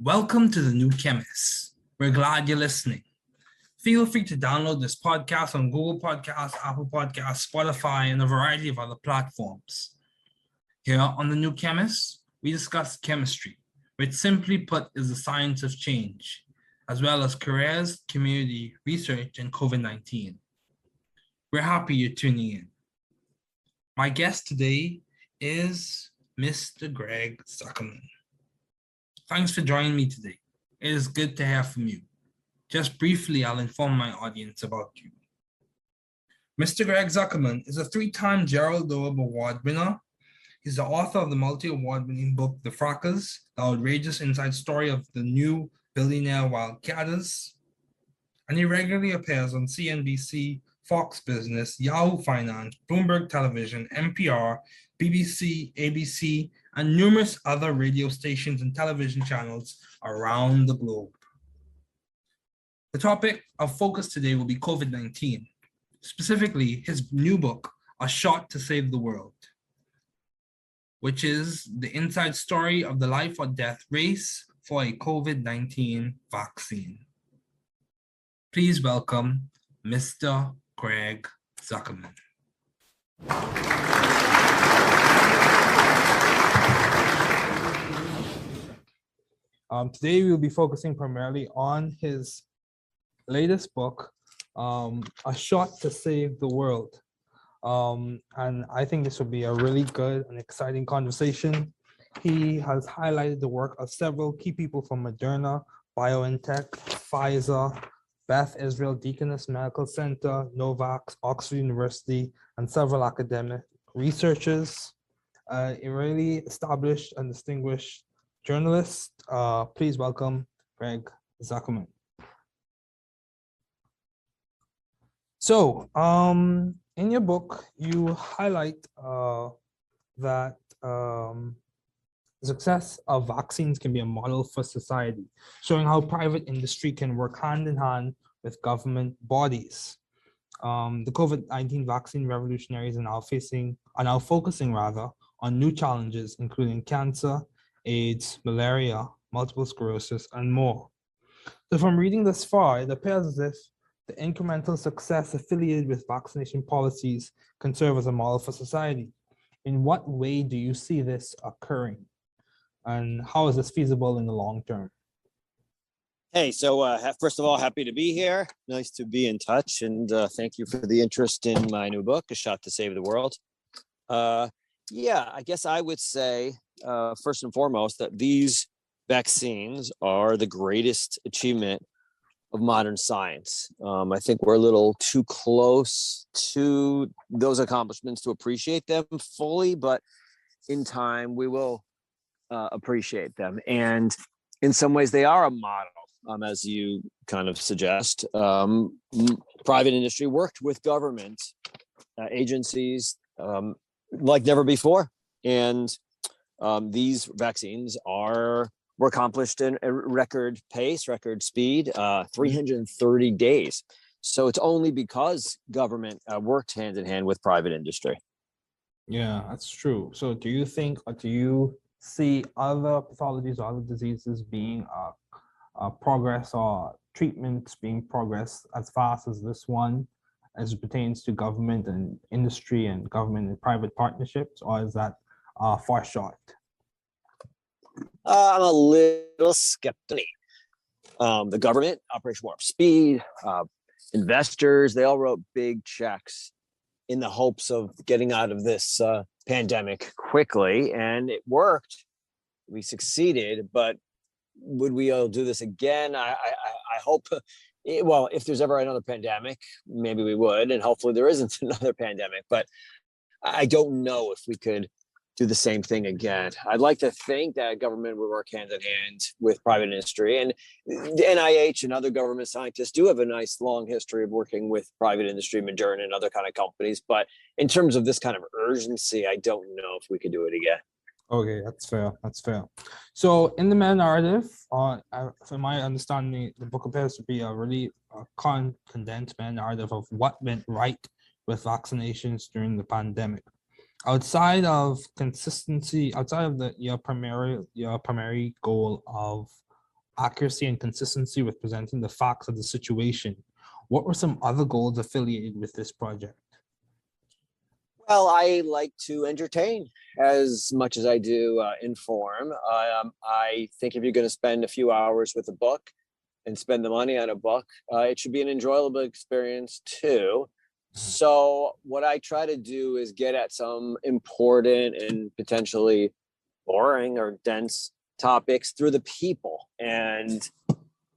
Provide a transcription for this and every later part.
Welcome to the New Chemist. We're glad you're listening. Feel free to download this podcast on Google Podcasts, Apple Podcasts, Spotify, and a variety of other platforms. Here on the New Chemist, we discuss chemistry, which simply put is the science of change, as well as careers, community, research, and COVID-19. We're happy you're tuning in. My guest today is Mr. Greg Zuckerman. Thanks for joining me today. It is good to hear from you. Just briefly, I'll inform my audience about you. Mr. Greg Zuckerman is a 3-time Gerald Loeb Award winner. He's the author of the multi-award-winning book, The Frackers, the outrageous inside story of the new billionaire wildcatters. And he regularly appears on CNBC, Fox Business, Yahoo Finance, Bloomberg Television, NPR, BBC, ABC, and numerous other radio stations and television channels around the globe. The topic of focus today will be COVID-19, specifically his new book, A Shot to Save the World, which is the inside story of the life or death race for a COVID-19 vaccine. Please welcome Mr. Greg Zuckerman. Today we'll be focusing primarily on his latest book, A Shot to Save the World. And I think this will be a really good and exciting conversation. He has highlighted the work of several key people from Moderna, BioNTech, Pfizer, Beth Israel Deaconess Medical Center, Novavax, Oxford University, and several academic researchers. A really established and distinguished journalist. Please welcome Greg Zuckerman. So, in your book, you highlight that the success of vaccines can be a model for society, showing how private industry can work hand in hand with government bodies. The COVID-19 vaccine revolutionaries are now focusing on new challenges, including cancer, AIDS, malaria, multiple sclerosis, and more. So from reading this far, it appears as if the incremental success affiliated with vaccination policies can serve as a model for society. In what way do you see this occurring? And how is this feasible in the long term? Hey, so first of all, happy to be here. Nice to be in touch, and thank you for the interest in my new book, A Shot to Save the World. I guess I would say, first and foremost, that these vaccines are the greatest achievement of modern science. I think we're a little too close to those accomplishments to appreciate them fully, but in time we will appreciate them. And in some ways they are a model, as you kind of suggest. Private industry worked with government agencies like never before. And these vaccines were accomplished in a record pace, record speed, 330 days. So it's only because government worked hand in hand with private industry. Yeah, that's true. So do you see other pathologies or other diseases being progress or treatments being progressed as fast as this one as it pertains to government and industry and government and private partnerships, or is that far short? I'm a little skeptical. The government, Operation Warp Speed, investors, they all wrote big checks in the hopes of getting out of this pandemic quickly, and it worked. We succeeded, but would we all do this again? I hope. Well, if there's ever another pandemic, maybe we would, and hopefully there isn't another pandemic. But I don't know if we could do the same thing again. I'd like to think that government would work hand in hand with private industry, and the NIH and other government scientists do have a nice long history of working with private industry, Moderna and other kind of companies. But in terms of this kind of urgency, I don't know if we could do it again. Okay, that's fair. So in the meta narrative, from my understanding, the book appears to be a really condensed meta narrative of what went right with vaccinations during the pandemic. Outside of consistency, outside of your primary goal of accuracy and consistency with presenting the facts of the situation. What were some other goals affiliated with this project? Well, I like to entertain as much as I do inform. I think if you're going to spend a few hours with a book and spend the money on a book, it should be an enjoyable experience too. So what I try to do is get at some important and potentially boring or dense topics through the people. And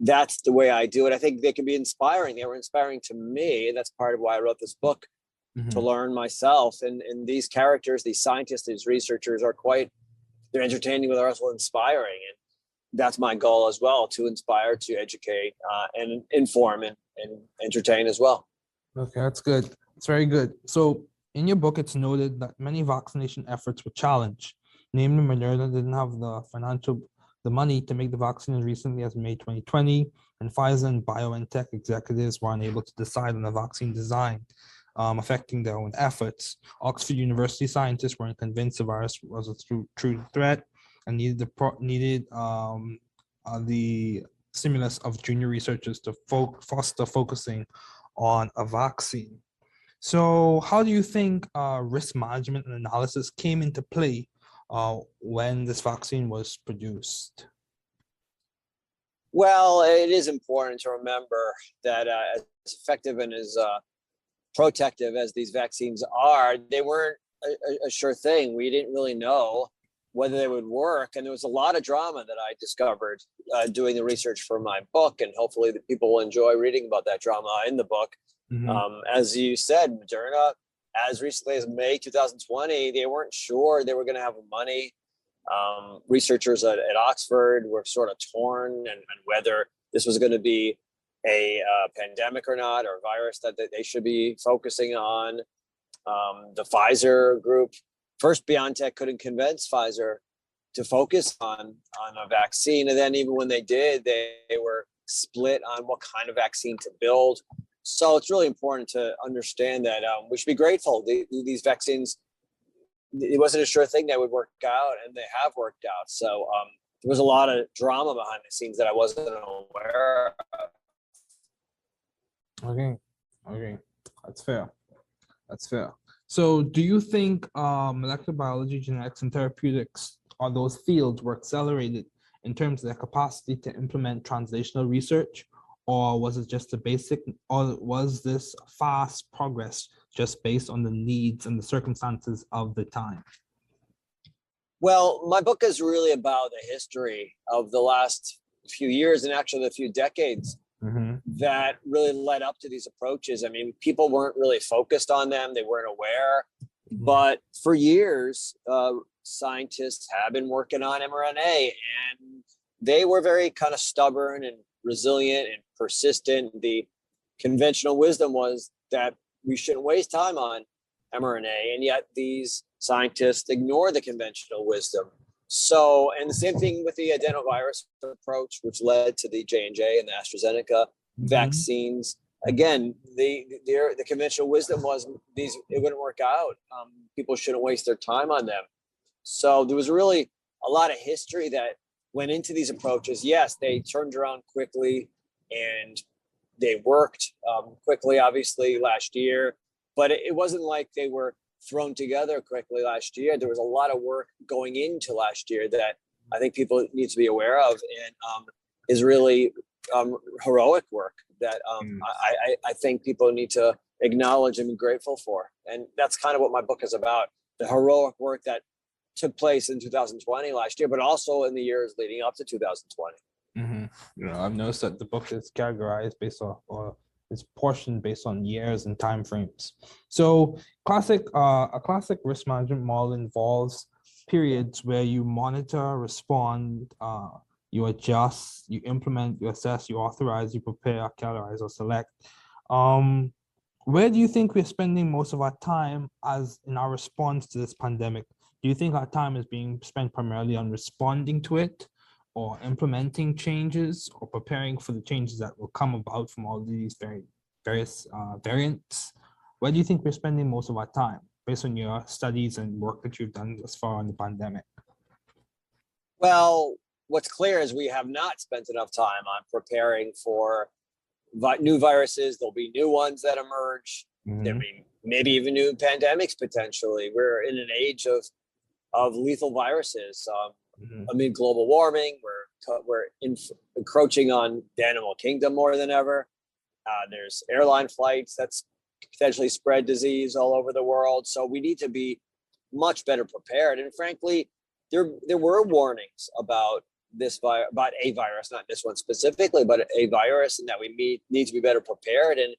that's the way I do it. I think they can be inspiring. They were inspiring to me. And that's part of why I wrote this book, to learn myself. And these characters, these scientists, these researchers are they're entertaining, but they're also inspiring. And that's my goal as well, to inspire, to educate, and inform and entertain as well. Okay, that's good. It's very good. So in your book, it's noted that many vaccination efforts were challenged. Namely, Moderna didn't have the money to make the vaccine as recently as May 2020, and Pfizer and BioNTech executives were unable to decide on the vaccine design, affecting their own efforts. Oxford University scientists weren't convinced the virus was a true threat and needed the stimulus of junior researchers to foster focusing on a vaccine. So how do you think risk management and analysis came into play when this vaccine was produced? Well, it is important to remember that as effective and as protective as these vaccines are, they weren't a sure thing. We didn't really know whether they would work. And there was a lot of drama that I discovered doing the research for my book. And hopefully the people will enjoy reading about that drama in the book. As you said, Moderna, as recently as May 2020, they weren't sure they were going to have money. Researchers at Oxford were sort of torn and whether this was going to be a pandemic or not, or a virus that they should be focusing on. The Pfizer group, first BioNTech couldn't convince Pfizer to focus on a vaccine. And then even when they did, they were split on what kind of vaccine to build. So it's really important to understand that we should be grateful. These vaccines, it wasn't a sure thing that would work out, and they have worked out. So there was a lot of drama behind the scenes that I wasn't aware of. Okay, that's fair. So do you think molecular biology, genetics, and therapeutics are those fields were accelerated in terms of their capacity to implement translational research, or was it just or was this fast progress just based on the needs and the circumstances of the time? Well, my book is really about the history of the last few years and actually the few decades that really led up to these approaches. I mean, people weren't really focused on them. They weren't aware. But for years, scientists have been working on mRNA, and they were very kind of stubborn and resilient and persistent. The conventional wisdom was that we shouldn't waste time on mRNA, and yet these scientists ignore the conventional wisdom. So, and the same thing with the adenovirus approach, which led to the J&J and the AstraZeneca vaccines. Again, the conventional wisdom was it wouldn't work out. People shouldn't waste their time on them. So there was really a lot of history that went into these approaches. Yes, they turned around quickly and they worked quickly, obviously, last year. But it wasn't like they were thrown together quickly last year. There was a lot of work going into last year that I think people need to be aware of, and is really heroic work that I think people need to acknowledge and be grateful for. And that's kind of what my book is about, the heroic work that took place in 2020 last year, but also in the years leading up to 2020. I've noticed that the book is categorized based on, or it's portioned based on years and time frames. So a classic risk management model involves periods where you monitor, respond, you adjust, you implement, you assess, you authorize, you prepare, categorize, or select. Where do you think we're spending most of our time as in our response to this pandemic? Do you think our time is being spent primarily on responding to it, or implementing changes, or preparing for the changes that will come about from all these various variants? Where do you think we're spending most of our time based on your studies and work that you've done thus far on the pandemic? Well, what's clear is we have not spent enough time on preparing for new viruses. There'll be new ones that emerge. There'll be maybe even new pandemics potentially. We're in an age of lethal viruses. Amid global warming, we're encroaching on the animal kingdom more than ever. There's airline flights that's potentially spread disease all over the world. So we need to be much better prepared. And frankly, there were warnings about about a virus, not this one specifically, but a virus, and that we need to be better prepared. And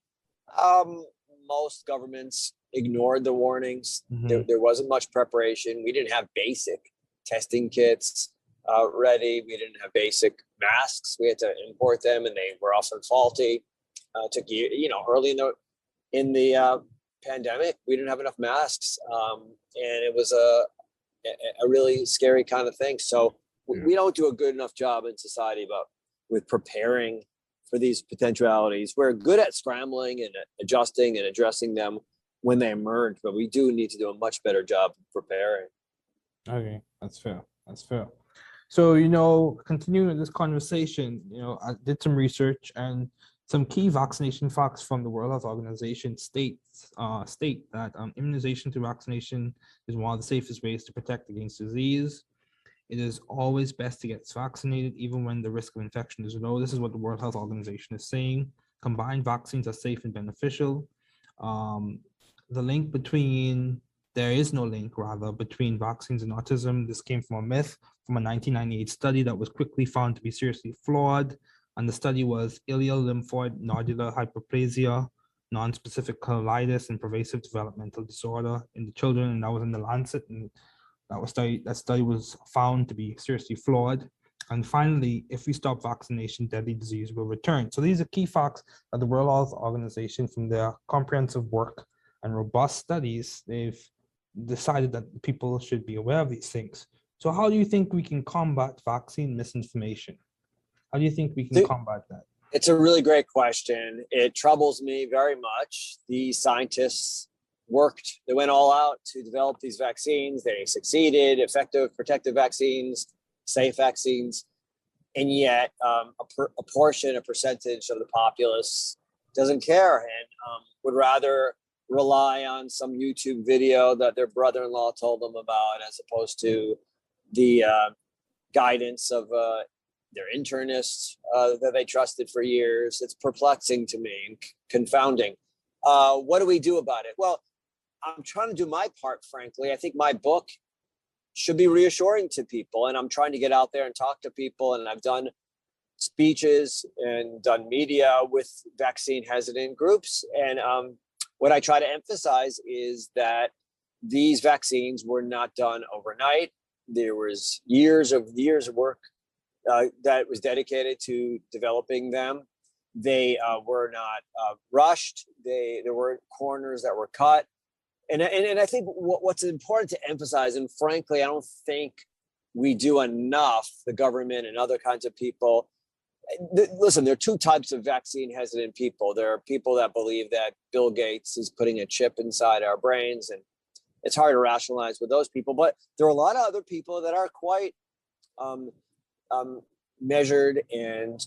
most governments ignored the warnings. There wasn't much preparation. We didn't have basic testing kits ready. We didn't have basic masks. We had to import them, and they were often faulty. Early in the pandemic, we didn't have enough masks, and it was a really scary kind of thing. So we don't do a good enough job in society with preparing for these potentialities. We're good at scrambling and adjusting and addressing them when they emerge, but we do need to do a much better job preparing. Okay, that's fair. So, continuing this conversation, I did some research, and some key vaccination facts from the World Health Organization state that immunization through vaccination is one of the safest ways to protect against disease. It is always best to get vaccinated, even when the risk of infection is low. This is what the World Health Organization is saying. Combined vaccines are safe and beneficial. There is no link between vaccines and autism. This came from a myth from a 1998 study that was quickly found to be seriously flawed. And the study was ileal lymphoid nodular hyperplasia, non-specific colitis, and pervasive developmental disorder in the children. And that was in the Lancet. And that study was found to be seriously flawed. And finally, if we stop vaccination, deadly disease will return. So these are key facts that the World Health Organization, from their comprehensive work and robust studies, they've decided that people should be aware of these things. So how do you think we can combat vaccine misinformation? How do you think we can combat that? It's a really great question. It troubles me very much. The scientists they went all out to develop these vaccines. They succeeded, effective, protective vaccines, safe vaccines. And yet a percentage of the populace doesn't care and would rather rely on some YouTube video that their brother-in-law told them about, as opposed to the guidance of their internists that they trusted for years. It's perplexing to me and confounding. What do we do about it? Well, I'm trying to do my part, frankly. I think my book should be reassuring to people, and I'm trying to get out there and talk to people, and I've done speeches and done media with vaccine hesitant groups. And what I try to emphasize is that these vaccines were not done overnight. There was years of work that was dedicated to developing them. They were not rushed. There weren't corners that were cut. And I think what's important to emphasize, and frankly, I don't think we do enough, the government and other kinds of people. Listen, there are two types of vaccine hesitant people. There are people that believe that Bill Gates is putting a chip inside our brains, and it's hard to rationalize with those people. But there are a lot of other people that are quite measured and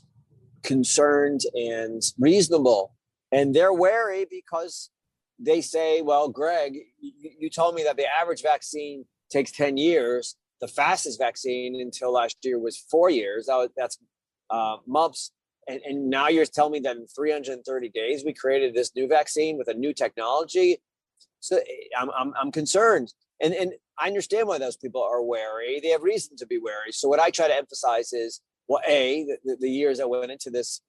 concerned and reasonable. And they're wary because they say, well, Greg, you told me that the average vaccine takes 10 years. The fastest vaccine until last year was 4 years. That's months. And now you're telling me that in 330 days, we created this new vaccine with a new technology. So I'm concerned. And I understand why those people are wary. They have reason to be wary. So what I try to emphasize is, well, A, the years that went into these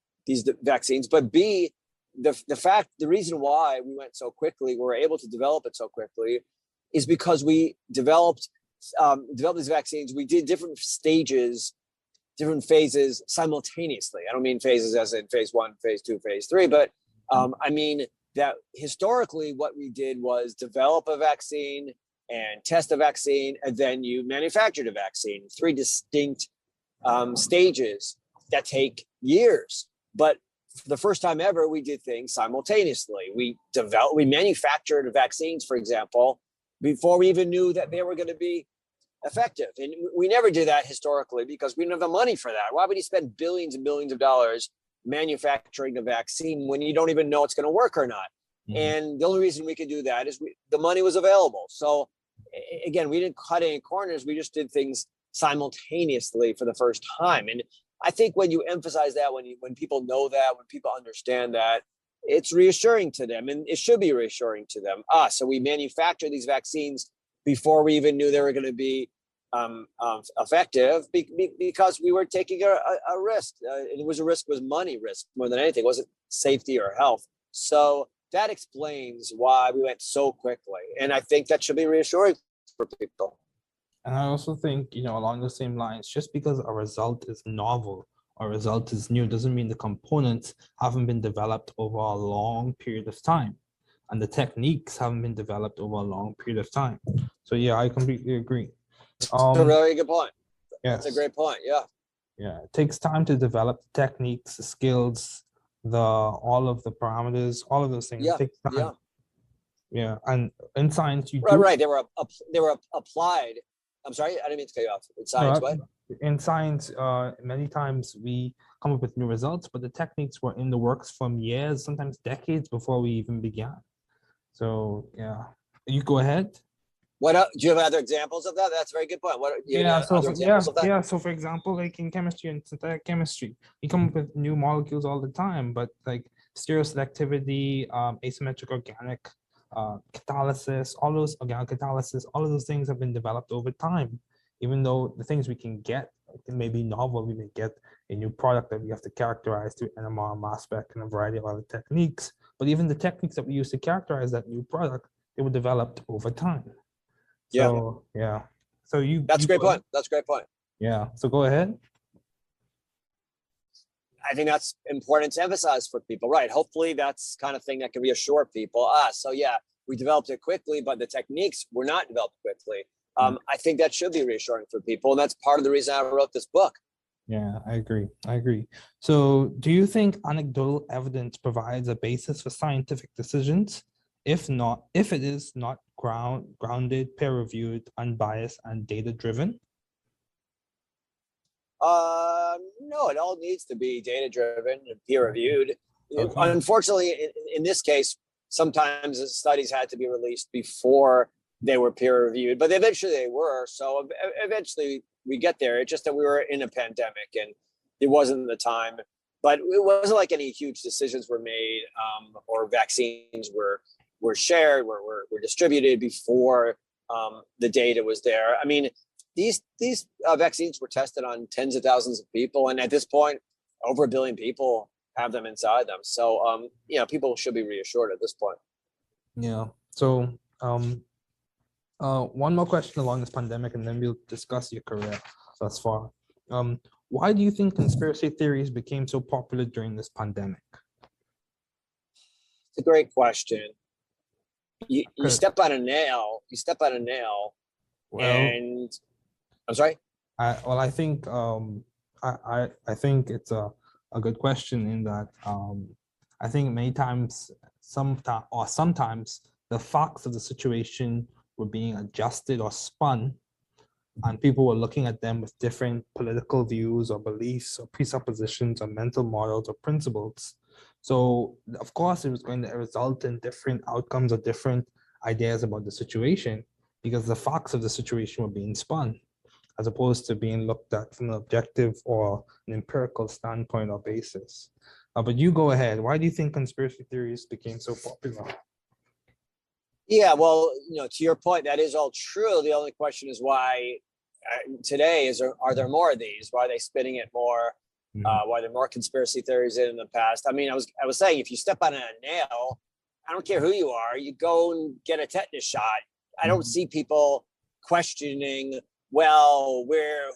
vaccines, but B, the reason why we went so quickly, we were able to develop it so quickly, is because we developed these vaccines. We did different stages, different phases simultaneously. I don't mean phases as in phase 1, phase 2, phase 3, but I mean that historically what we did was develop a vaccine and test a vaccine, and then you manufactured a vaccine. 3 distinct stages that take years. But for the first time ever, we did things simultaneously. We manufactured vaccines, for example, before we even knew that they were going to be effective. And we never do that historically because we don't have the money for that. Why would you spend billions and billions of dollars manufacturing a vaccine when you don't even know it's going to work or not? Mm-hmm. And the only reason we could do that is the money was available. So again, we didn't cut any corners. We just did things simultaneously for the first time. And I think when you emphasize that, when people know that, when people understand that, it's reassuring to them, and it should be reassuring to them. So we manufacture these vaccines before we even knew they were going to be effective because we were taking a risk. And it was money risk more than anything. It wasn't safety or health. So that explains why we went so quickly. And I think that should be reassuring for people. And I also think, along the same lines, just because a result is novel or a result is new doesn't mean the components haven't been developed over a long period of time. And the techniques haven't been developed over a long period of time. So yeah, I completely agree. That's a very good point. Yes. That's a great point. Yeah. Yeah. It takes time to develop techniques, the skills, all of the parameters, all of those things. Yeah. It takes time. Yeah. And in science, right. They were applied. I'm sorry, I didn't mean to cut you off. In science, what? In science, many times we come up with new results, but the techniques were in the works from years, sometimes decades before we even began. So yeah, you go ahead. What do you have other examples of that? That's a very good point. So for example, like in chemistry and synthetic chemistry, we come up with new molecules all the time, but like stereoselectivity, asymmetric organic catalysis, all those organic catalysis, all of those things have been developed over time. Even though the things we can get may be novel, we may get a new product that we have to characterize through NMR, mass spec, and a variety of other techniques. But even the techniques that we use to characterize that new product, they were developed over time. So, yeah. So That's a great point. That's a great point. Yeah. So go ahead. I think that's important to emphasize for people, right? Hopefully that's kind of thing that can reassure people. So yeah, we developed it quickly, but the techniques were not developed quickly. I think that should be reassuring for people. And that's part of the reason I wrote this book. Yeah, I agree. So do you think anecdotal evidence provides a basis for scientific decisions? If it is not grounded, peer-reviewed, unbiased, and data-driven? No, it all needs to be data-driven and peer-reviewed. Okay. Unfortunately, in this case, sometimes the studies had to be released before they were peer-reviewed, but eventually they were. So eventually we get there. It's just that we were in a pandemic and it wasn't the time. But it wasn't like any huge decisions were made or vaccines were shared, were distributed before the data was there. I mean, these vaccines were tested on tens of thousands of people, and at this point, over 1 billion people have them inside them. So, people should be reassured at this point. Yeah. So, one more question along this pandemic, and then we'll discuss your career thus far. Why do you think conspiracy theories became so popular during this pandemic? It's a great question. You step on a nail. And I'm sorry. I think I think it's a good question in that I think many times, sometimes the facts of the situation were being adjusted or spun, and people were looking at them with different political views or beliefs or presuppositions or mental models or principles. So of course it was going to result in different outcomes or different ideas about the situation, because the facts of the situation were being spun as opposed to being looked at from an objective or an empirical standpoint or basis. But you go ahead. Why do you think conspiracy theories became so popular? Yeah, well, to your point, that is all true. The only question is why today are there more of these? Why are they spinning it more? Why are there more conspiracy theories in the past? I mean, I was saying, if you step on a nail, I don't care who you are, you go and get a tetanus shot. I don't see people questioning, well,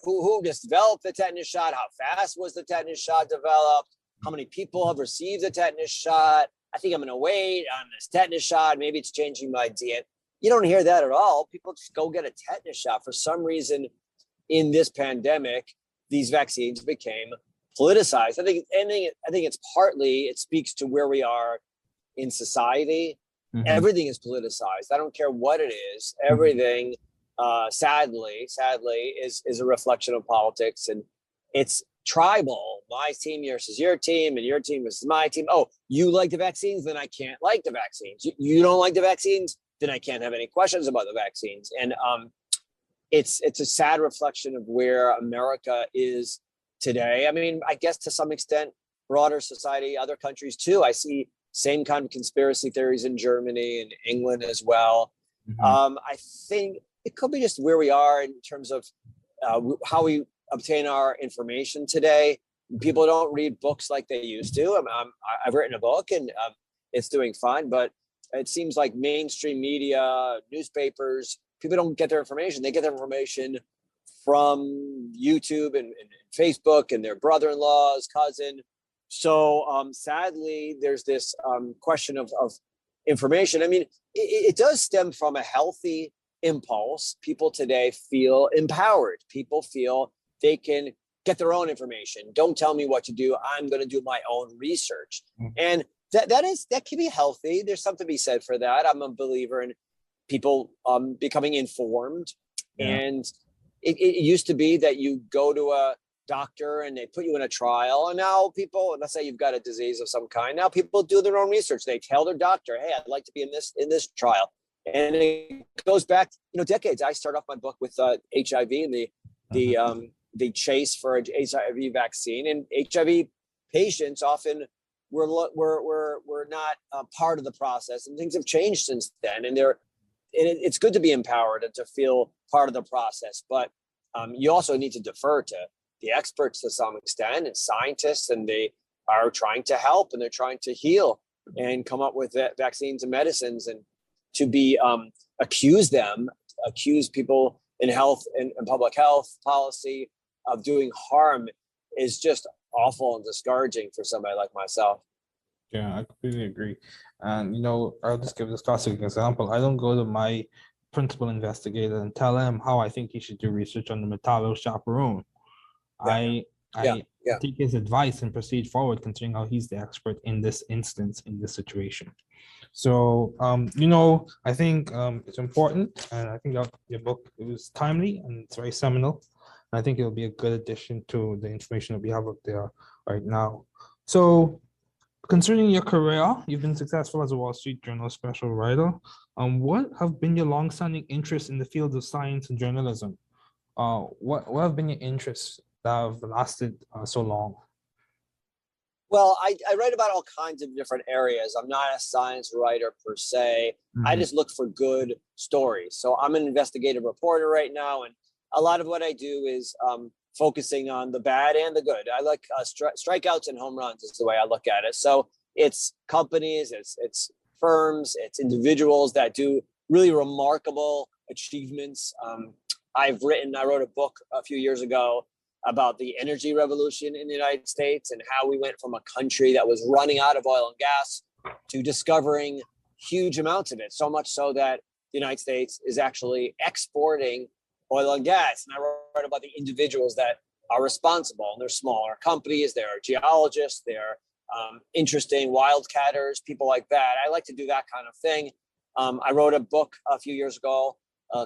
who just developed the tetanus shot? How fast was the tetanus shot developed? How many people have received the tetanus shot? I think I'm going to wait on this tetanus shot. Maybe it's changing my DNA. You don't hear that at all. People just go get a tetanus shot. For some reason, in this pandemic, these vaccines became politicized. I think it's partly, it speaks to where we are in society. Mm-hmm. Everything is politicized. I don't care what it is. Everything sadly, is a reflection of politics, and it's tribal. My team versus your team, and your team versus my team. Oh, you like the vaccines, then I can't like the vaccines. You don't like the vaccines, then I can't have any questions about the vaccines. And it's a sad reflection of where America is today. I mean, I guess to some extent, broader society, other countries too. I see same kind of conspiracy theories in Germany and England as well. I think it could be just where we are in terms of how we obtain our information today. People don't read books like they used to. I've written a book and it's doing fine, but it seems like mainstream media, newspapers, people don't get their information. They get their information from YouTube and Facebook and their brother-in-law's cousin. So sadly, there's this question of information. I mean, it does stem from a healthy impulse. People today feel empowered. People feel they can get their own information. Don't tell me what to do. I'm going to do my own research. And that can be healthy. There's something to be said for that. I'm a believer in people becoming informed. And it used to be that you go to a doctor and they put you in a trial, and now people, let's say you've got a disease of some kind, now people do their own research. They tell their doctor, hey, I'd like to be in this trial. And it goes back decades. I start off my book with HIV and the chase for an HIV vaccine, and HIV patients often were not part of the process, and things have changed since then. And it's good to be empowered and to feel part of the process, but you also need to defer to the experts to some extent, and scientists, and they are trying to help and they're trying to heal and come up with vaccines and medicines. And to be accuse people in health and public health policy of doing harm is just awful and discouraging for somebody like myself. Yeah, I completely agree. And, I'll just give this classic example. I don't go to my principal investigator and tell him how I think he should do research on the Metallo chaperone. I take his advice and proceed forward, considering how he's the expert in this instance, in this situation. So, I think it's important, and I think your book is timely and it's very seminal. And I think it'll be a good addition to the information that we have up there right now. So, concerning your career, you've been successful as a Wall Street Journal special writer. What have been your long-standing interests in the field of science and journalism? What have been your interests that have lasted so long? Well, I write about all kinds of different areas. I'm not a science writer per se. I just look for good stories. So I'm an investigative reporter right now, and a lot of what I do is focusing on the bad and the good. I like strikeouts and home runs is the way I look at it. So it's companies, it's firms, it's individuals that do really remarkable achievements. I wrote a book a few years ago about the energy revolution in the United States and how we went from a country that was running out of oil and gas to discovering huge amounts of it. So much so that the United States is actually exporting oil and gas. And I wrote about the individuals that are responsible. And they're smaller companies, they're geologists, they're interesting wildcatters, people like that. I like to do that kind of thing. I wrote a book a few years ago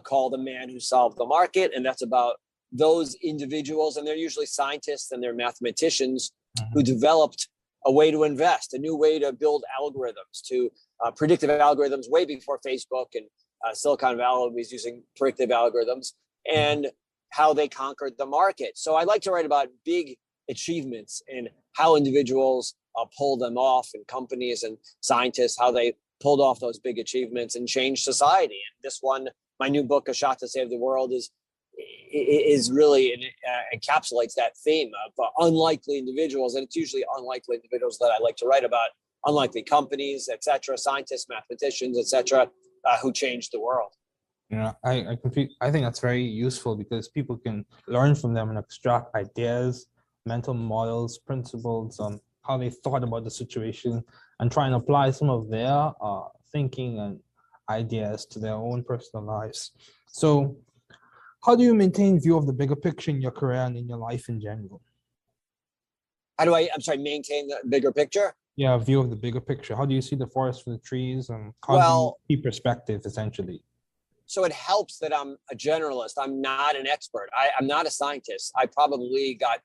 called The Man Who Solved the Market. And that's about those individuals, and they're usually scientists and they're mathematicians who developed a way to invest, a new way to build algorithms, to predictive algorithms way before Facebook and Silicon Valley was using predictive algorithms, and how they conquered the market. So I like to write about big achievements and how individuals pull them off, and companies and scientists, how they pulled off those big achievements and changed society. And this one, my new book, A Shot to Save the World, is really encapsulates that theme of unlikely individuals. And it's usually unlikely individuals that I like to write about, unlikely companies, etc., scientists, mathematicians, etc., who changed the world. I think that's very useful because people can learn from them and extract ideas, mental models, principles, how they thought about the situation, and try and apply some of their thinking and ideas to their own personal lives. So, how do you maintain view of the bigger picture in your career and in your life in general? How do I maintain the bigger picture? Yeah, view of the bigger picture. How do you see the forest for the trees, and how do you keep perspective, essentially? So it helps that I'm a generalist. I'm not an expert. I'm not a scientist. I probably got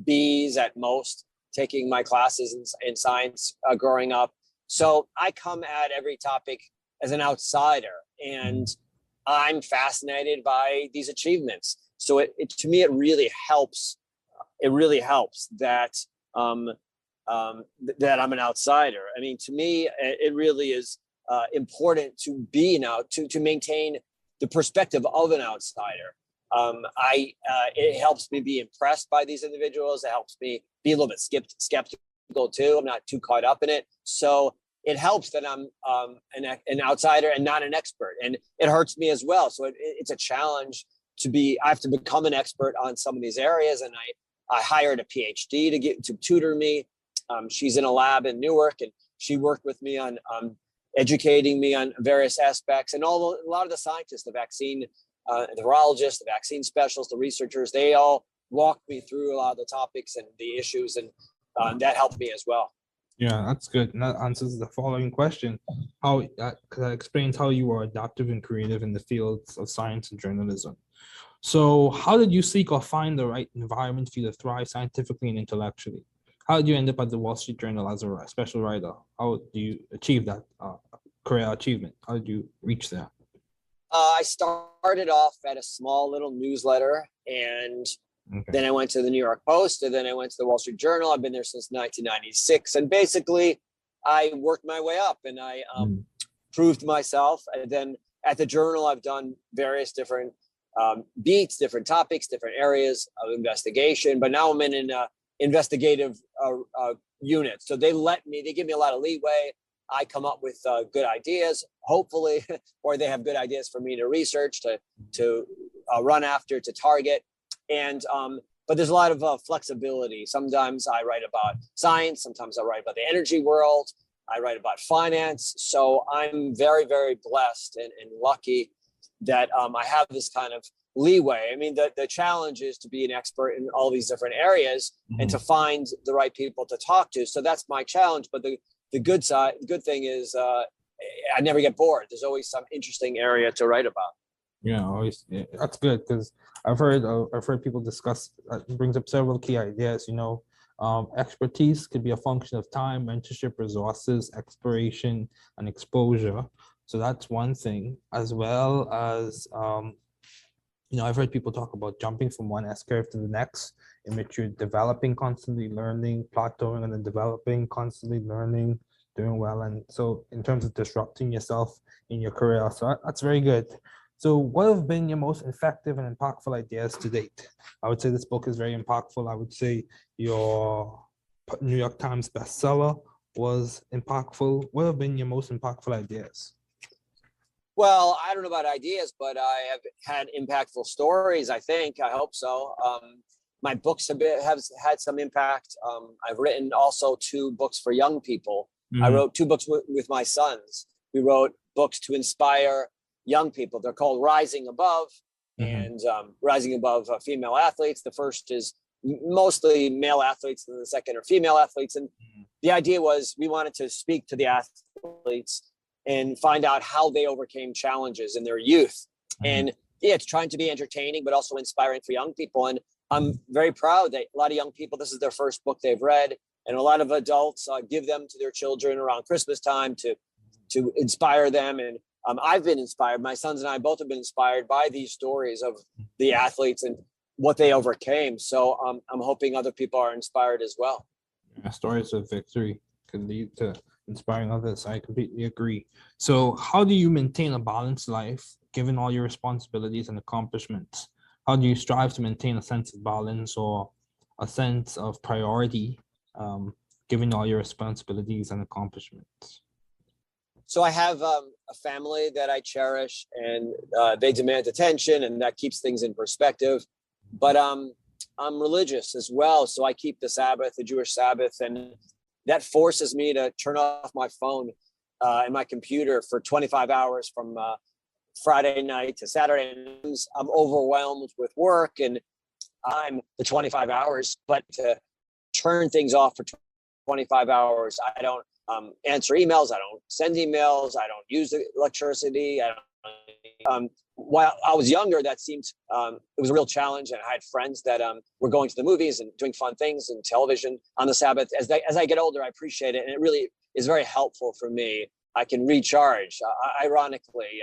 B's at most taking my classes in science growing up. So I come at every topic as an outsider, and I'm fascinated by these achievements. So to me, it really helps. It really helps that that I'm an outsider. I mean, to me, it really is important to be to maintain the perspective of an outsider. It helps me be impressed by these individuals. It helps me be a little bit skeptical too. I'm not too caught up in it. So it helps that I'm an outsider and not an expert, and it hurts me as well. So it's a challenge I have to become an expert on some of these areas, and I hired a PhD to tutor me. She's in a lab in Newark, and she worked with me on educating me on various aspects. And a lot of the scientists, the vaccine, the virologists, the vaccine specialists, the researchers, they all walked me through a lot of the topics and the issues, and that helped me as well. Yeah, that's good. And that answers the following question. Because that explains how you are adaptive and creative in the fields of science and journalism. So how did you seek or find the right environment for you to thrive scientifically and intellectually? How did you end up at the Wall Street Journal as a special writer? How do you achieve that career achievement? How did you reach there? I started off at a small little newsletter, and then I went to the New York Post, and then I went to the Wall Street Journal. I've been there since 1996. And basically, I worked my way up, and I proved myself. And then at the Journal, I've done various different beats, different topics, different areas of investigation. But now I'm in an investigative unit. So they give me a lot of leeway. I come up with good ideas, hopefully, or they have good ideas for me to research, to run after, to target. And but there's a lot of flexibility. Sometimes I write about science. Sometimes I write about the energy world. I write about finance. So I'm very, very blessed and lucky that I have this kind of leeway. I mean, the challenge is to be an expert in all these different areas and to find the right people to talk to. So that's my challenge. But the good thing is I never get bored. There's always some interesting area to write about. Yeah, that's good, because I've heard people discuss. It brings up several key ideas. Expertise could be a function of time, mentorship, resources, exploration, and exposure. So that's one thing, as well as I've heard people talk about jumping from one S-curve to the next, in which you're developing, constantly learning, plateauing, and then developing, constantly learning, doing well. And so in terms of disrupting yourself in your career, so that's very good. So what have been your most effective and impactful ideas to date? I would say this book is very impactful. I would say your New York Times bestseller was impactful. What have been your most impactful ideas? Well, I don't know about ideas, but I have had impactful stories, I think. I hope so. My books have had some impact. I've written also 2 books for young people. I wrote 2 books with my sons. We wrote books to inspire young people. They're called Rising Above and Rising Above Female Athletes. The first is mostly male athletes, and the second are female athletes. And the idea was we wanted to speak to the athletes and find out how they overcame challenges in their youth. And it's trying to be entertaining, but also inspiring for young people. And I'm very proud that a lot of young people, this is their first book they've read. And a lot of adults give them to their children around Christmas time to inspire them. And I've been inspired. My sons and I both have been inspired by these stories of the athletes and what they overcame. So I'm hoping other people are inspired as well. Stories of victory can lead to inspiring others. I completely agree. So how do you maintain a balanced life given all your responsibilities and accomplishments? How do you strive to maintain a sense of balance or a sense of priority given all your responsibilities and accomplishments? So I have a family that I cherish, and they demand attention, and that keeps things in perspective. But I'm religious as well, so I keep the Sabbath, the Jewish Sabbath, and that forces me to turn off my phone and my computer for 25 hours from Friday night to Saturday. I'm overwhelmed with work, and I'm the 25 hours, but to turn things off for 25 hours, I don't answer emails. I don't send emails. I don't use the electricity. while I was younger, that seemed it was a real challenge, and I had friends that were going to the movies and doing fun things and television on the Sabbath. As I get older, I appreciate it, and it really is very helpful for me. I can recharge. Ironically,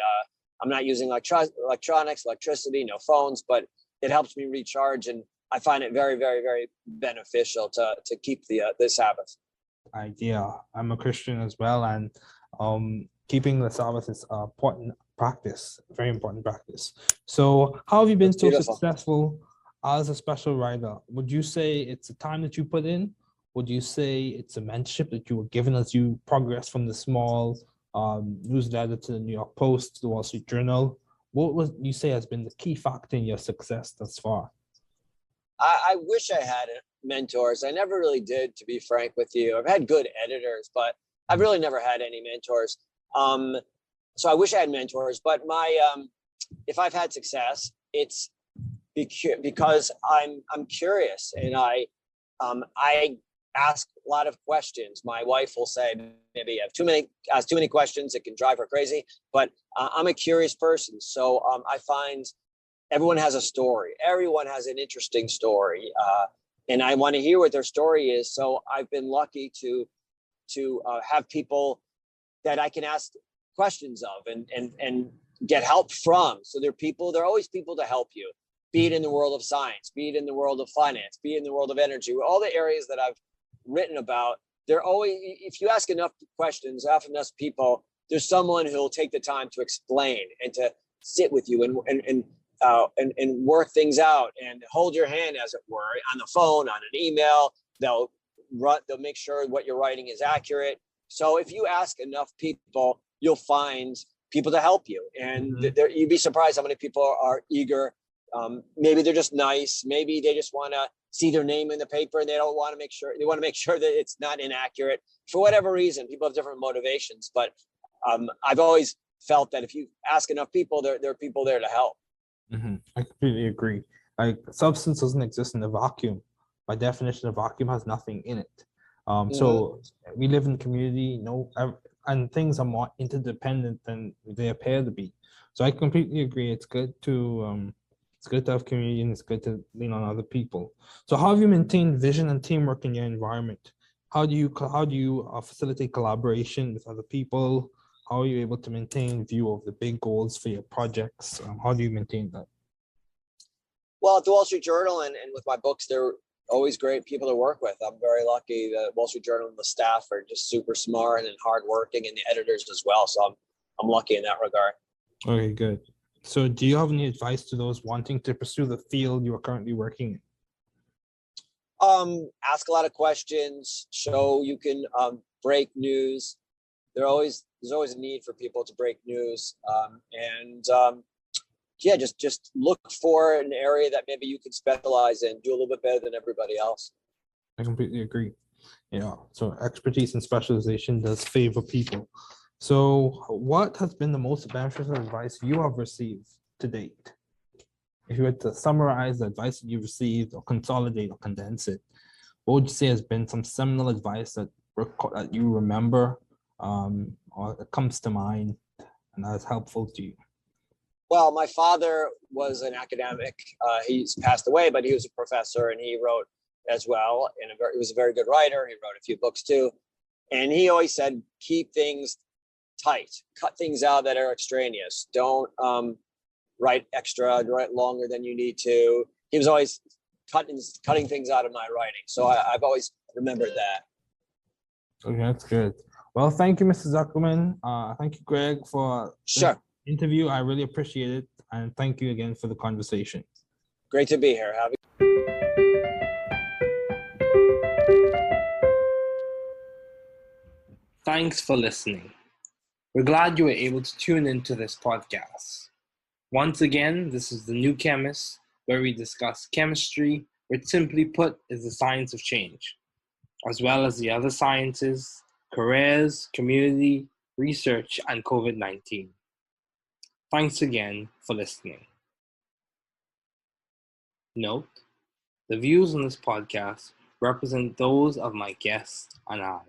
I'm not using electronics, electricity, no phones, but it helps me recharge, and I find it very, very, very beneficial to keep the Sabbath. Idea. I'm a Christian as well, and keeping the Sabbath is an important practice, very important practice. So, how have you been so successful as a special writer? Would you say it's the time that you put in? Would you say it's a mentorship that you were given as you progress from the small newsletter to the New York Post, to the Wall Street Journal? What would you say has been the key factor in your success thus far? I wish I had mentors. I never really did, to be frank with you. I've had good editors, but I've really never had any mentors. So I wish I had mentors, but if I've had success, it's because I'm curious, and I ask a lot of questions. My wife will say, maybe you ask too many questions, it can drive her crazy, but I'm a curious person. So I find everyone has a story. Everyone has an interesting story. And I want to hear what their story is. So I've been lucky to have people that I can ask questions of and get help from. So there are always people to help you, be it in the world of science, be it in the world of finance, be it in the world of energy, all the areas that I've written about. They're always, if you ask enough questions, ask enough people, there's someone who will take the time to explain and to sit with you and work things out and hold your hand, as it were, on the phone, on an email. They'll make sure what you're writing is accurate. So if you ask enough people, you'll find people to help you. And you'd be surprised how many people are eager. Maybe they're just nice. Maybe they just want to see their name in the paper, and they want to make sure that it's not inaccurate. For whatever reason, people have different motivations. But I've always felt that if you ask enough people, there are people there to help. I completely agree. Like, substance doesn't exist in a vacuum. By definition, a vacuum has nothing in it. So we live in a community, and things are more interdependent than they appear to be. So I completely agree. It's good to have community, and it's good to lean on other people. So how have you maintained vision and teamwork in your environment? How do you facilitate collaboration with other people? How are you able to maintain view of the big goals for your projects? How do you maintain that? Well, at the Wall Street Journal and with my books, they're always great people to work with. I'm very lucky. The Wall Street Journal and the staff are just super smart and hardworking, and the editors as well. So I'm lucky in that regard. Okay, good. So do you have any advice to those wanting to pursue the field you are currently working in? Ask a lot of questions. Show you can break news. There's always a need for people to break news. Just look for an area that maybe you can specialize in, do a little bit better than everybody else. I completely agree. Yeah, so expertise and specialization does favor people. So what has been the most beneficial advice you have received to date? If you were to summarize the advice that you've received, or consolidate or condense it, what would you say has been some seminal advice that you remember, or that comes to mind and that is helpful to you? Well, my father was an academic. He's passed away, but he was a professor, and he wrote as well. And he was a very good writer. He wrote a few books too. And he always said, keep things tight, cut things out that are extraneous. Don't write longer than you need to. He was always cutting things out of my writing. So I've always remembered that. Okay, that's good. Well, thank you, Mr. Zuckerman. Thank you, Greg, for Sure. the interview. I really appreciate it. And thank you again for the conversation. Great to be here. Thanks for listening. We're glad you were able to tune into this podcast. Once again, this is The New Chemist, where we discuss chemistry, which simply put is the science of change, as well as the other sciences, careers, community, research, and COVID-19. Thanks again for listening. Note, the views on this podcast represent those of my guests and I.